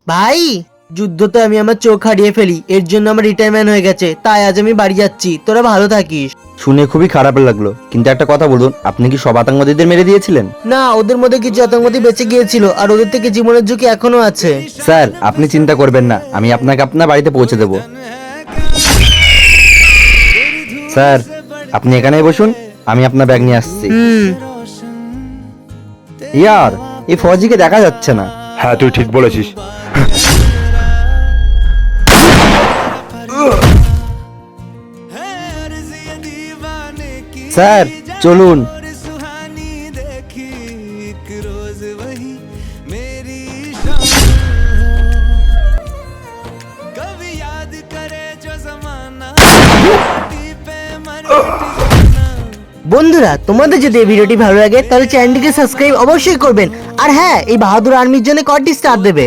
ভাই, যুদ্ধতে আমি আমার চোখ হারিয়ে ফেলি, এর জন্য আমার রিটায়ারমেন্ট হয়ে গেছে, তাই আজ আমি বাড়ি যাচ্ছি। তোরা ভালো থাকিস। শুনে খুবই খারাপ লাগলো, কিন্তু একটা কথা বলুন, আপনি কি সব আতঙ্কবাদীদের মেরে দিয়েছিলেন? না, ওদের মধ্যে কিছু আতঙ্কবাদী বেঁচে গিয়েছিল, আর ওদের থেকে জীবনের ঝুঁকি এখনো আছে। স্যার, আপনি চিন্তা করবেন না, আমি আপনাকে আপনার বাড়িতে পৌঁছে দেব। স্যার, আপনি এখানেই বসুন, আমি আপনার ব্যাগ নিয়ে আসছি। ইয়ার, এই ফৌজিকে দেখা যাচ্ছে না। হ্যাঁ, তুই ঠিক বলেছিস। স্যার, চলুন। বন্ধুরা, তোমাদের যদি এই ভিডিওটি ভালো লাগে তাহলে চ্যানেলটিকে সাবস্ক্রাইব অবশ্যই করবেন। আর হ্যাঁ, এই বাহাদুর আর্মির জন্য কয়টি স্টার দেবে?